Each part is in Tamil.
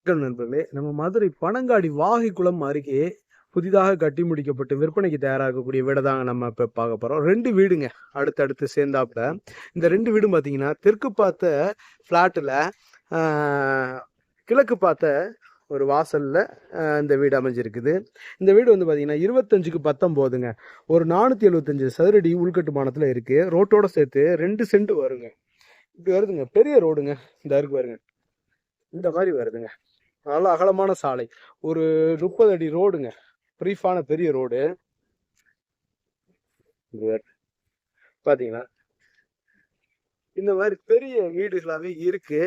நண்பர்களே, நம்ம மதுரை பனங்காடி வாகைக்குளம் அருகே புதிதாக கட்டி முடிக்கப்பட்டு விற்பனைக்கு தயாராகக்கூடிய வீடை தாங்க நம்ம இப்போ பார்க்க போகிறோம். 2 வீடுங்க அடுத்தடுத்து சேர்ந்தாப்புல. இந்த 2 வீடும் பார்த்தீங்கன்னா தெற்கு பார்த்த ஃப்ளாட்டில் கிழக்கு பார்த்த ஒரு வாசல்ல இந்த வீடு அமைஞ்சிருக்குது. இந்த வீடு வந்து பார்த்தீங்கன்னா 25க்கு 19ங்க. ஒரு 475 சதுரடி உள்கட்டுமானத்தில் இருக்கு. ரோட்டோட சேர்த்து 2 சென்ட் வருங்க. இப்படி வருதுங்க, பெரிய ரோடுங்க. இந்த இருக்கு பாருங்க, இந்த மாதிரி வருதுங்க. நல்ல அகலமான சாலை, ஒரு 30 அடி ரோடுங்க, பிரீஃபான பெரிய ரோடு. பாத்தீங்களா, இந்த மாதிரி பெரிய வீடுகளாவே இருக்கு.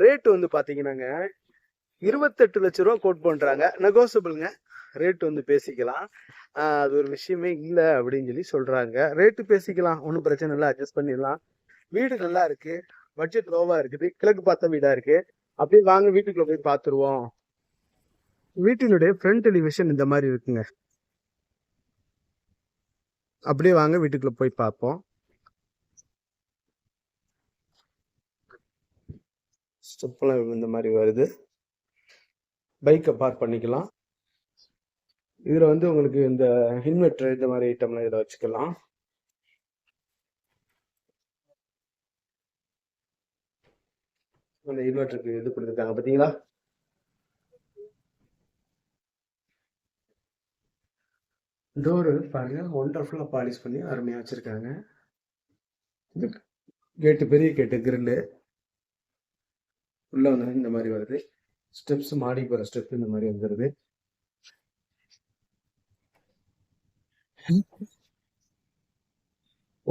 ரேட்டு வந்து பாத்தீங்கன்னாங்க 28 லட்சம் ரூபா கோட் பண்றாங்க. நெகோசியபிள்ங்க, ரேட்டு வந்து பேசிக்கலாம். அது ஒரு விஷயமே இல்லை அப்படின்னு சொல்லி சொல்றாங்க. ரேட்டு பேசிக்கலாம், ஒன்றும் பிரச்சனை இல்லை, அட்ஜஸ்ட் பண்ணிடலாம். வீடு நல்லா இருக்கு, பட்ஜெட் லோவா இருக்குது, கிழக்கு பார்த்த வீடா இருக்கு. அப்படியே வாங்க வீட்டுக்குள்ள போய் பார்த்துருவோம். வீட்டினுடைய ஃப்ரண்ட் எலிவேஷன் இந்த மாதிரி இருக்குங்க. அப்படியே வாங்க வீட்டுக்குள்ள போய் பார்ப்போம். ஸ்டெப்லாம் இந்த மாதிரி வருது. பைக்கை பார்க் பண்ணிக்கலாம். இதுல வந்து உங்களுக்கு இந்த இன்வெர்டர் இந்த மாதிரி ஐட்டம்லாம் இதில் வச்சுக்கலாம். அந்த இன்வெர்டருக்கு இது கொடுத்துருக்காங்க பார்த்தீங்களா. டோரு பாருங்க, ஒண்டர்ஃபுல்லா பாலிஷ் பண்ணி அருமையா வச்சிருக்காங்க. கேட்டு பெரிய கேட்டு, கிரில்லு உள்ள வந்து இந்த மாதிரி வருது. ஸ்டெப்ஸ், மாடி போற ஸ்டெப் இந்த மாதிரி வந்துருது.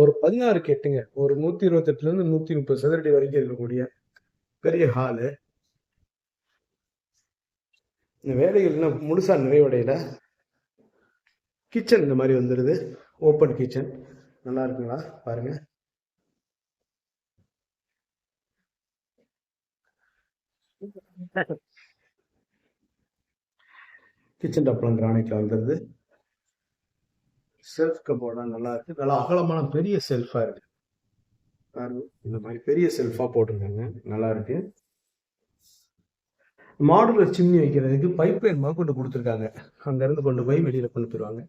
ஒரு 16 கேட்டுங்க, ஒரு 128ல இருந்து 130 சதுரடி வரைக்கும் இருக்கக்கூடிய பெரிய ஹாலு. இந்த வேலைகள் இன்னும் முழுசா நிறைவடையில. கிச்சன் இந்த மாதிரி வந்துடுது, ஓப்பன் கிச்சன். நல்லா இருக்குங்களா பாருங்க. கிச்சன் டாப்லாம் கிரானைட்ல வந்துடுது. செல்ஃப் கபோர்டா நல்லா இருக்கு, நல்லா அகலமான பெரிய செல்ஃபா இருக்கு. இந்த மாதிரி பெரிய செல்ஃபா போட்டிருக்காங்க, நல்லா இருக்கு. மாடுலர் சிம்னி வைக்கிறதுக்கு பைப் லைன் கொண்டு கொடுத்துருக்காங்க. அங்க இருந்து கொண்டு போய் வெளியில கொண்டு போயிருவாங்க.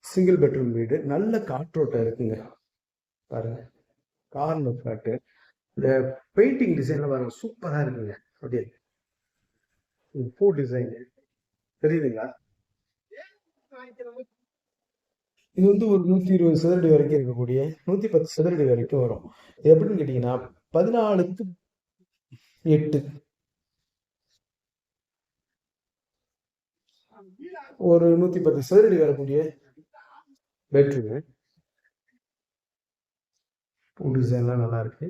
சிங்கிள் பெட்ரூம் வீடு, நல்ல காற்றோட்டம் இருக்குங்க. பாருங்க, கார்னர் ஃபிளாட்டு. இந்த பெயிண்டிங் டிசைன்லாம் பாருங்க, சூப்பரா இருக்குங்க. அப்படியே பூ டிசைன் தெரியுதுங்களா. இது வந்து ஒரு 120 சதுரடி வரைக்கும் இருக்கக்கூடிய, 110 சதுரடி வரைக்கும் வரும். எப்படின்னு கேட்டீங்கன்னா 14க்கு 8, ஒரு 110 சதுரடி வரக்கூடிய பெட்ரூம். பூ டிசைன்லாம் நல்லா இருக்கு.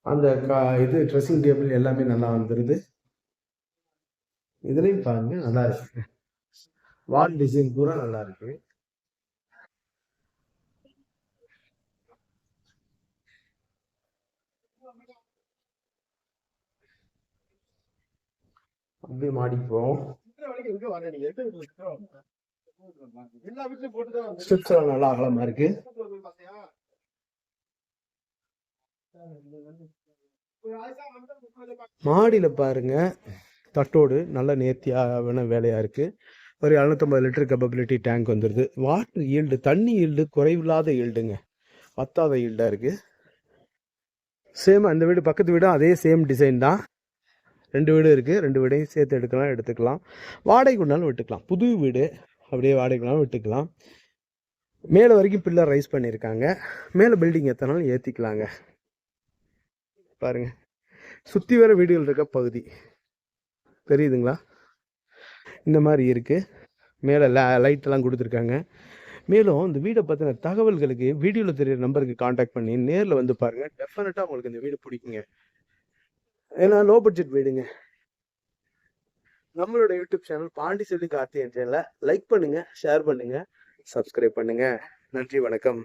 அந்த இது ட்ரெஸ்ஸிங் டேபிள் எல்லாமே நல்லா வந்துருது. இதுலயும் பாருங்க, நல்லா இருக்கு. வால் டிசைன் பூரா நல்லா இருக்கு. அப்படியே மாடிக்கு போவோம். ஸ்டெப்ஸ் எல்லாம் நல்லா அகலமா இருக்கு. மாடியில பாருங்க, தட்டோடு நல்ல நேர்த்தியான வேலையா இருக்கு. ஒரு 750 லிட்டர் கெப்பபிலிட்டி டேங்க் வந்துருது. வாட்டர் ஈல்டு, தண்ணி ஈல்டு குறைவில்லாத ஈல்டுங்க, பத்தாத ஈல்டா இருக்கு. சேம் அந்த வீடு பக்கத்து வீடும் அதே சேம் டிசைன் தான். 2 வீடு இருக்கு, 2 வீடையும் சேர்த்து எடுத்துக்கலாம். வாடகைக்கு வேணாலும் விட்டுக்கலாம். புது வீடு, அப்படியே வாடகைக்கு வேணாலும் விட்டுக்கலாம். மேலே வரைக்கும் பில்லர் ரைஸ் பண்ணியிருக்காங்க. மேலே பில்டிங் எத்தனாலும் ஏற்றிக்கலாங்க. பாருங்க, சுற்றி வர வீடுகள் இருக்க பகுதி தெரியுதுங்களா. இந்த மாதிரி இருக்குது. மேலே லைட்டெல்லாம் கொடுத்துருக்காங்க. மேலும் இந்த வீடை பற்றின தகவல்களுக்கு வீடியோவில் தெரியிற நம்பருக்கு காண்டாக்ட் பண்ணி நேரில் வந்து பாருங்கள். டெஃபினட்டாக உங்களுக்கு இந்த வீடு பிடிக்குங்க. ஏன்னா லோ பட்ஜெட் வீடுங்க. நம்மளோட யூடியூப் சேனல் பாண்டிச்செல்வி கார்த்திகேயன் சேனலை லைக் பண்ணுங்கள், ஷேர் பண்ணுங்கள், சப்ஸ்கிரைப் பண்ணுங்கள். நன்றி, வணக்கம்.